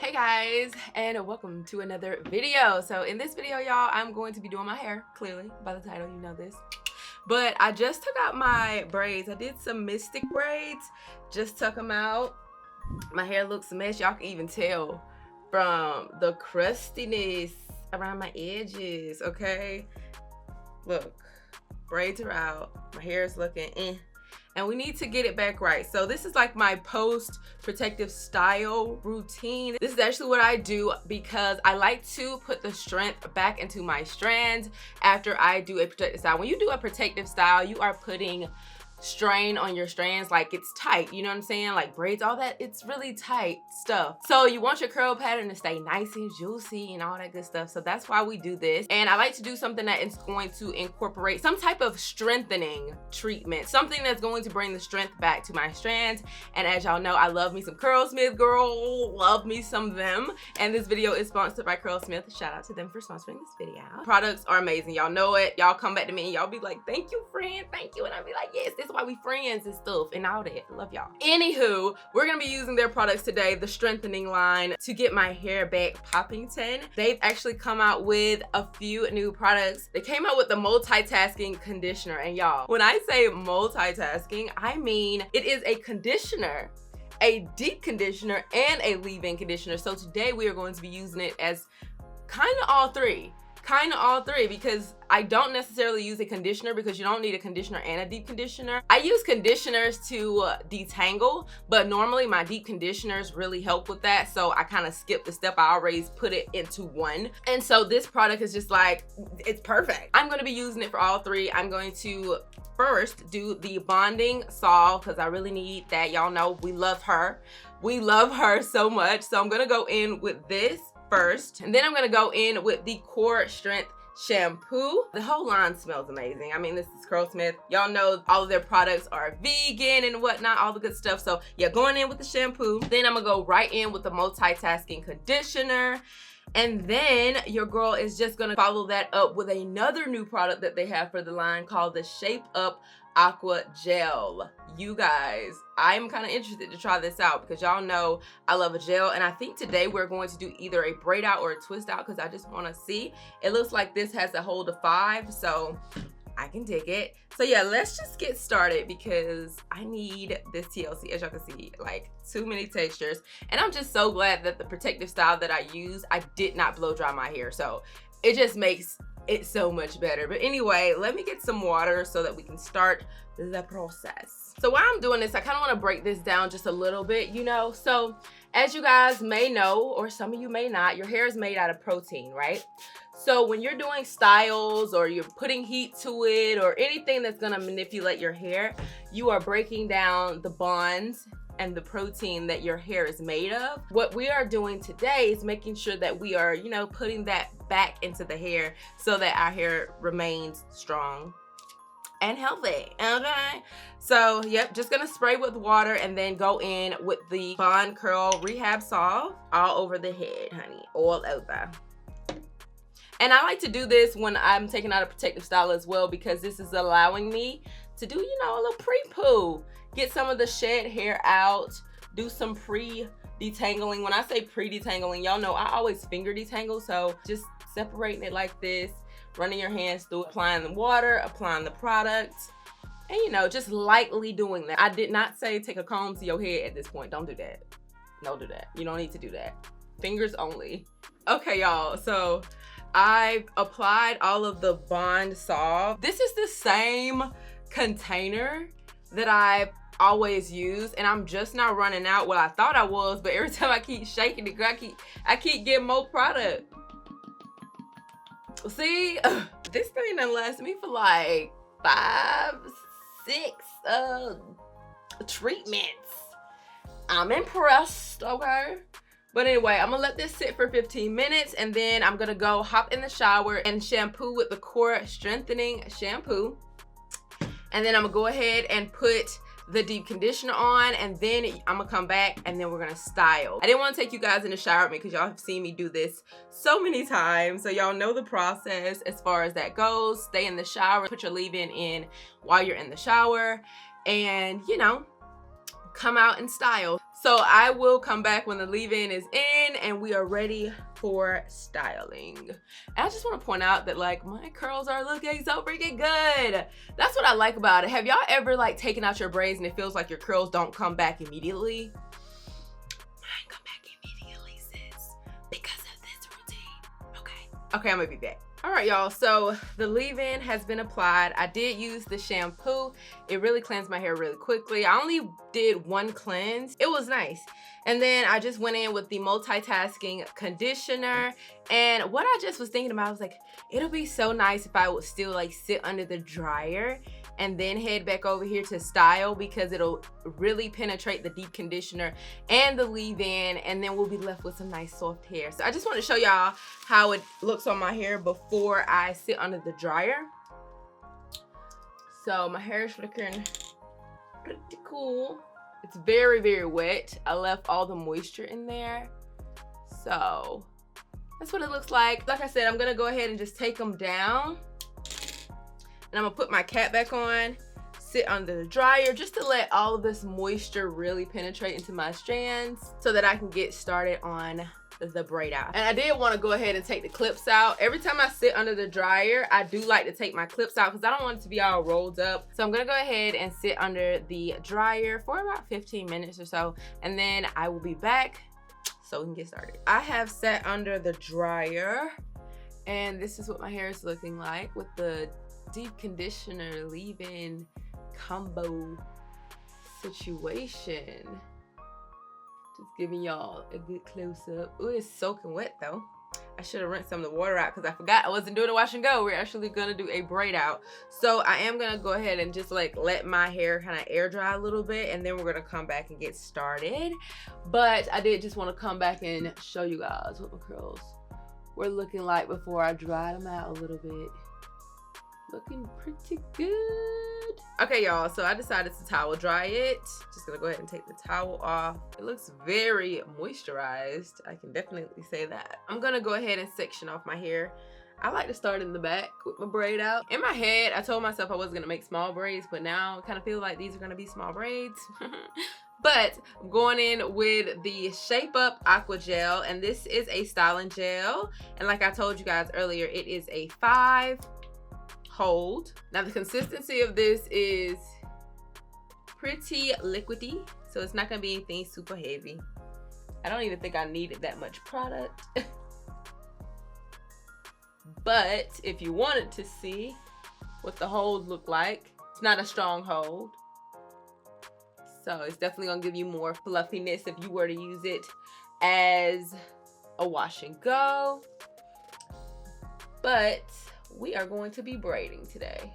Hey guys, and welcome to another video. So in this video, y'all, I'm going to be doing my hair. Clearly by the title you know this, but I just took out my braids. I did some mystic braids, just took them out. My hair looks a mess. Y'all can even tell from the crustiness around my edges. Okay, look, braids are out, my hair is looking and we need to get it back right. So this is like my post protective style routine. This is actually what I do because I like to put the strength back into my strands after I do a protective style. When you do a protective style, you are putting strain on your strands, like it's tight, you know what I'm saying? Like braids, all that, it's really tight stuff. So you want your curl pattern to stay nice and juicy and all that good stuff. So that's why we do this. And I like to do something that is going to incorporate some type of strengthening treatment, something that's going to bring the strength back to my strands. And as y'all know, I love me some Curlsmith, girl, love me some of them. And this video is sponsored by Curlsmith. Shout out to them for sponsoring this video. Products are amazing, y'all know it. Y'all come back to me and y'all be like, thank you, friend, thank you. And I'll be like, yes, this is why we friends and stuff and all that. Love y'all. Anywho, we're gonna be using their products today, the strengthening line, to get my hair back poppington. They've actually come out with a few new products. They came out with the multitasking conditioner, and y'all, when I say multitasking, I mean it is a conditioner, a deep conditioner, and a leave-in conditioner. So today we are going to be using it as kind of all three, because I don't necessarily use a conditioner because you don't need a conditioner and a deep conditioner. I use conditioners to detangle, but normally my deep conditioners really help with that. So I kind of skip the step. I always put it into one. And so this product is just like, it's perfect. I'm going to be using it for all three. I'm going to first do the bonding solve because I really need that. Y'all know we love her. We love her so much. So I'm going to go in with this first, and then I'm gonna go in with the Core Strength shampoo. The whole line smells amazing. I mean, this is Curlsmith. Y'all know all of their products are vegan and whatnot, all the good stuff. So yeah, going in with the shampoo. Then I'm gonna go right in with the multitasking conditioner. And then your girl is just gonna follow that up with another new product that they have for the line called the Shape Up Aqua Gel. You guys, I'm kind of interested to try this out because y'all know I love a gel, and I think today we're going to do either a braid out or a twist out because I just want to see. It looks like this has a hold of 5, so I can dig it. So yeah, let's just get started because I need this TLC. As y'all can see, like too many textures, and I'm just so glad that the protective style that I use, I did not blow dry my hair, so it just makes it's so much better. But anyway, let me get some water so that we can start the process. So while I'm doing this, I kind of want to break this down just a little bit, you know. So as you guys may know, or some of you may not, your hair is made out of protein, right? So when you're doing styles or you're putting heat to it or anything that's going to manipulate your hair, you are breaking down the bonds and the protein that your hair is made of. What we are doing today is making sure that we are, you know, putting that back into the hair so that our hair remains strong and healthy. Okay, so yep, just gonna spray with water and then go in with the Bond Curl Rehab Solve all over the head, honey, all over. And I like to do this when I'm taking out a protective style as well, because this is allowing me to do, you know, a little pre-poo, get some of the shed hair out, do some pre-detangling. When I say pre-detangling, y'all know I always finger detangle, so just separating it like this, running your hands through, applying the water, applying the product, and you know, just lightly doing that. I did not say take a comb to your head at this point. Don't do that. Don't do that. You don't need to do that. Fingers only. Okay, y'all, so I've applied all of the Bond Solve. This is the same container that I've always use, and I'm just now running out. Well, I thought I was, but every time I keep shaking it, I keep getting more product. See, this thing done lasted me for like 5, 6 treatments. I'm impressed, okay? But anyway, I'm gonna let this sit for 15 minutes and then I'm gonna go hop in the shower and shampoo with the Core Strengthening shampoo. And then I'm gonna go ahead and put the deep conditioner on, and then I'm gonna come back and then we're gonna style. I didn't want to take you guys in the shower with me because y'all have seen me do this so many times, so y'all know the process as far as that goes. Stay in the shower, put your leave-in in while you're in the shower, and you know, come out in style. So I will come back when the leave-in is in and we are ready for styling. And I just want to point out that like my curls are looking so freaking good. That's what I like about it. Have y'all ever like taken out your braids and it feels like your curls don't come back immediately? Mine come back immediately, sis, because of this routine. Okay, I'm gonna be back. All right, y'all, so the leave-in has been applied. I did use the shampoo. It really cleansed my hair really quickly. I only did one cleanse. It was nice. And then I just went in with the multitasking conditioner. And what I just was thinking about, I was like, it'll be so nice if I would still like sit under the dryer and then head back over here to style, because it'll really penetrate the deep conditioner and the leave-in, and then we'll be left with some nice soft hair. So I just want to show y'all how it looks on my hair before I sit under the dryer. So my hair is looking pretty cool. It's very, very wet. I left all the moisture in there. So that's what it looks like. Like I said, I'm gonna go ahead and just take them down. And I'm gonna put my cap back on, sit under the dryer just to let all of this moisture really penetrate into my strands so that I can get started on the braid out. And I did want to go ahead and take the clips out. Every time I sit under the dryer, I do like to take my clips out because I don't want it to be all rolled up. So I'm gonna go ahead and sit under the dryer for about 15 minutes or so, and then I will be back so we can get started. I have sat under the dryer and this is what my hair is looking like with the deep conditioner leave-in combo situation. Just giving y'all a good close-up. Oh, it's soaking wet though. I should have rinsed some of the water out because I forgot I wasn't doing a wash and go. We're actually gonna do a braid out. So I am gonna go ahead and just like let my hair kind of air dry a little bit, and then we're gonna come back and get started. But I did just want to come back and show you guys what my curls were looking like before I dried them out a little bit. Looking pretty good. Okay, y'all, so I decided to towel dry it. Just gonna go ahead and take the towel off. It looks very moisturized. I can definitely say that. I'm gonna go ahead and section off my hair. I like to start in the back with my braid out. In my head, I told myself I wasn't gonna make small braids, but now I kind of feel like these are gonna be small braids. But I'm going in with the Shape Up Aqua Gel, and this is a styling gel. And like I told you guys earlier, it is a 5 hold. Now the consistency of this is pretty liquidy, so it's not gonna be anything super heavy. I don't even think I needed that much product. But if you wanted to see what the hold look like, it's not a strong hold, so it's definitely gonna give you more fluffiness if you were to use it as a wash and go. But we are going to be braiding today.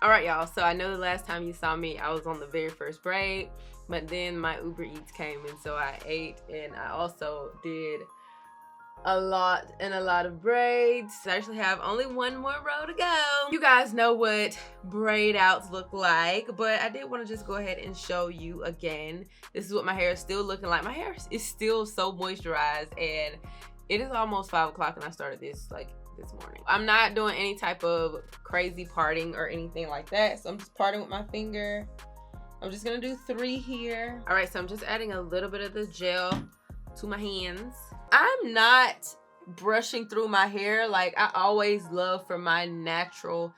All right, y'all, so I know the last time you saw me, I was on the very first braid, but then my Uber Eats came and so I ate, and I also did a lot of braids. I actually have only one more row to go. You guys know what braid outs look like, but I did want to just go ahead and show you again. This is what my hair is still looking like. My hair is still so moisturized, and it is almost 5 o'clock and I started this like this morning. I'm not doing any type of crazy parting or anything like that, so I'm just parting with my finger. I'm just gonna do 3 here. All right, so I'm just adding a little bit of the gel to my hands. I'm not brushing through my hair. Like, I always love for my natural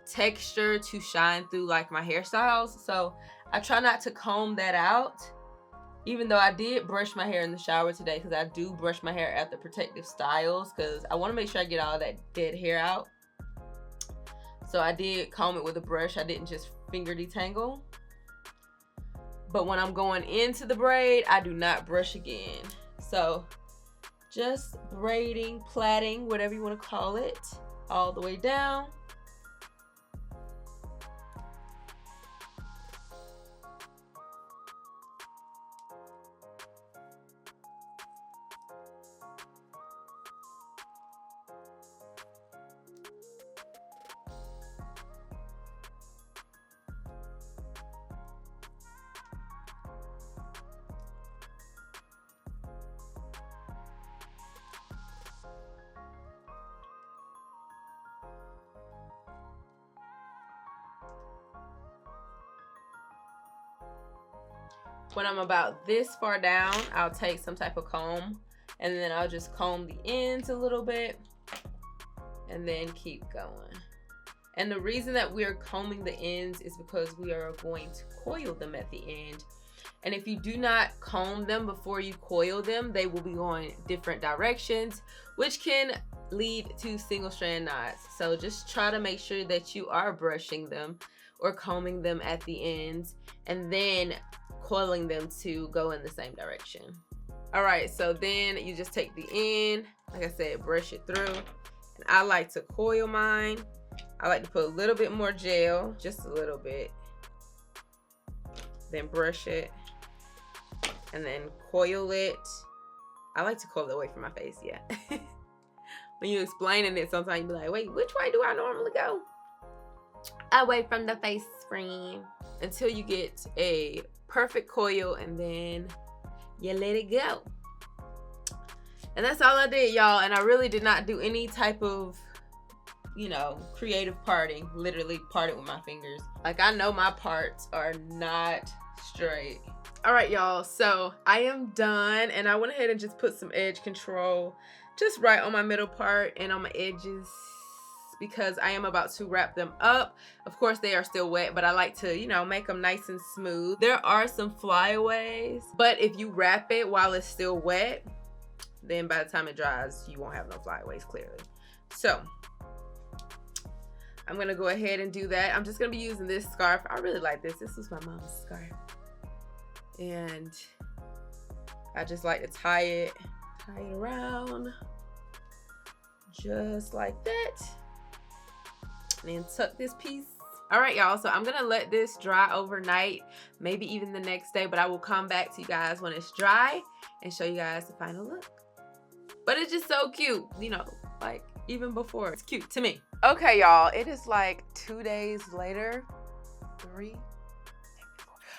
texture to shine through like my hairstyles, so I try not to comb that out. Even though I did brush my hair in the shower today, because I do brush my hair after protective styles, because I want to make sure I get all that dead hair out. So I did comb it with a brush. I didn't just finger detangle. But when I'm going into the braid, I do not brush again. So just braiding, plaiting, whatever you want to call it, all the way down. When I'm about this far down, I'll take some type of comb and then I'll just comb the ends a little bit and then keep going. And the reason that we're combing the ends is because we are going to coil them at the end. And if you do not comb them before you coil them, they will be going different directions, which can lead to single strand knots. So just try to make sure that you are brushing them or combing them at the ends and then coiling them to go in the same direction. All right, so then you just take the end, like I said, brush it through. And I like to coil mine. I like to put a little bit more gel, just a little bit. Then brush it and then coil it. I like to coil it away from my face, yeah. When you're explaining it, sometimes you be like, wait, which way do I normally go? Away from the face, friend. Until you get a perfect coil and then you let it go. And that's all I did, y'all. And I really did not do any type of, you know, creative parting. Literally parted with my fingers. Like, I know my parts are not straight. All right, y'all, so I am done and I went ahead and just put some edge control just right on my middle part and on my edges because I am about to wrap them up. Of course, they are still wet, but I like to, you know, make them nice and smooth. There are some flyaways, but if you wrap it while it's still wet, then by the time it dries, you won't have no flyaways, clearly. So I'm gonna go ahead and do that. I'm just gonna be using this scarf. I really like this. This was my mom's scarf. And I just like to tie it around just like that. And then tuck this piece. All right, y'all, so I'm gonna let this dry overnight, maybe even the next day, but I will come back to you guys when it's dry and show you guys the final look. But it's just so cute, you know, like even before, it's cute to me. Okay, y'all, it is like 2 days later, 3.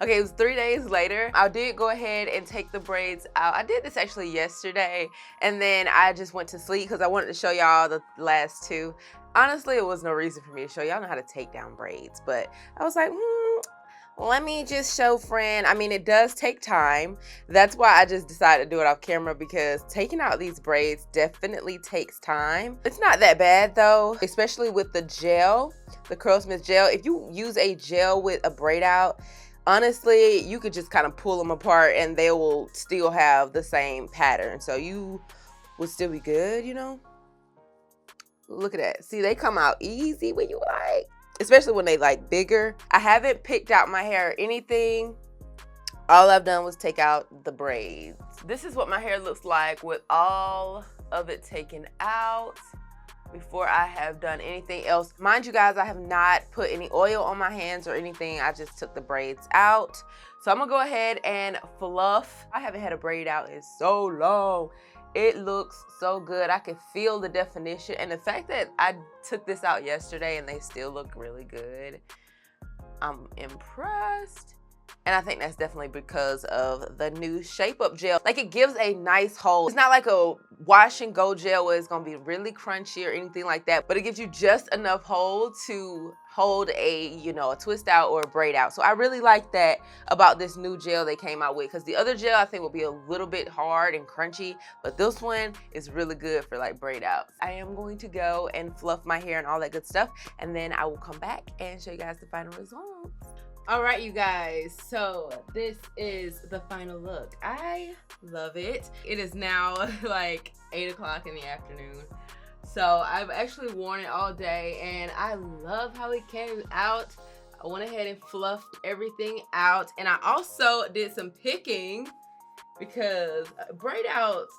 Okay, it was 3 days later. I did go ahead and take the braids out. I did this actually yesterday, and then I just went to sleep because I wanted to show y'all the last 2. Honestly, it was no reason for me to show y'all. Know how to take down braids, but I was like, let me just show Fren. I mean, it does take time. That's why I just decided to do it off camera, because taking out these braids definitely takes time. It's not that bad though, especially with the gel, the Curlsmith gel. If you use a gel with a Braidout, honestly, you could just kind of pull them apart and they will still have the same pattern. So you will still be good, you know? Look at that. See, they come out easy when you like, especially when they like bigger. I haven't picked out my hair or anything. All I've done was take out the braids. This is what my hair looks like with all of it taken out before I have done anything else. Mind you guys, I have not put any oil on my hands or anything. I just took the braids out. So I'm gonna go ahead and fluff. I haven't had a braid out in so long. It looks so good. I can feel the definition. And the fact that I took this out yesterday and they still look really good, I'm impressed. And I think that's definitely because of the new Shape Up gel. Like, it gives a nice hold. It's not like a wash and go gel where it's gonna be really crunchy or anything like that, but it gives you just enough hold to hold a, you know, a twist out or a braid out. So I really like that about this new gel they came out with, because the other gel I think will be a little bit hard and crunchy, but this one is really good for like braid outs. I am going to go and fluff my hair and all that good stuff, and then I will come back and show you guys the final results. All right, you guys, so this is the final look. I love it. It is now like 8 o'clock in the afternoon. So I've actually worn it all day and I love how it came out. I went ahead and fluffed everything out, and I also did some picking because braid outs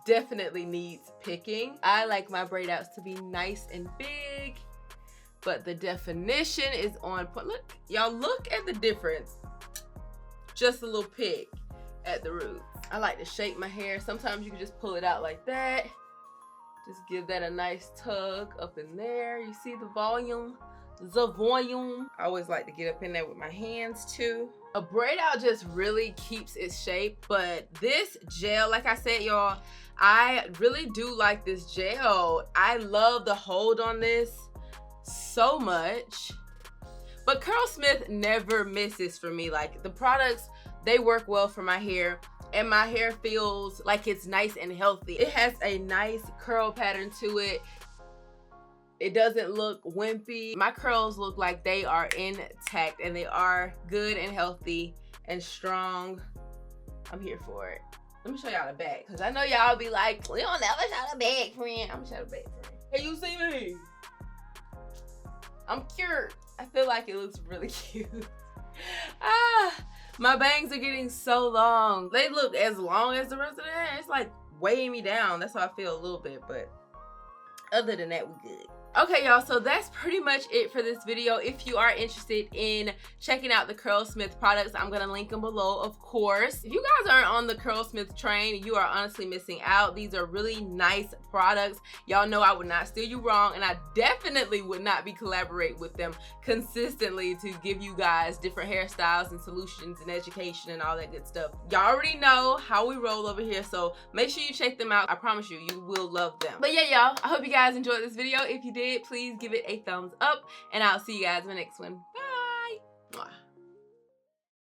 definitely needs picking. I like my braid outs to be nice and big, but the definition is on point. Look, y'all, look at the difference. Just a little pick at the roots. I like to shape my hair. Sometimes you can just pull it out like that. Just give that a nice tug up in there. You see the volume? The volume. I always like to get up in there with my hands too. A braid out just really keeps its shape, but this gel, like I said, y'all, I really do like this gel. I love the hold on this so much. But Curlsmith never misses for me. Like, the products, they work well for my hair, and my hair feels like it's nice and healthy. It has a nice curl pattern to it. It doesn't look wimpy. My curls look like they are intact, and they are good and healthy and strong. I'm here for it. Let me show y'all the back, because I know y'all be like, we don't never show the back, friend. I'm gonna show the back, friend. Hey, you see me? I'm cute. I feel like it looks really cute. My bangs are getting so long. They look as long as the rest of the hair. It's like weighing me down. That's how I feel a little bit, but other than that, we good. Okay, y'all, so that's pretty much it for this video. If you are interested in checking out the Curlsmith products, I'm gonna link them below, of course. If you guys aren't on the Curlsmith train, you are honestly missing out. These are really nice products. Y'all know I would not steer you wrong, and I definitely would not be collaborating with them consistently to give you guys different hairstyles and solutions and education and all that good stuff. Y'all already know how we roll over here, so make sure you check them out. I promise you, you will love them. But yeah, y'all, I hope you guys enjoyed this video. If you did, please give it a thumbs up, and I'll see you guys in the next one.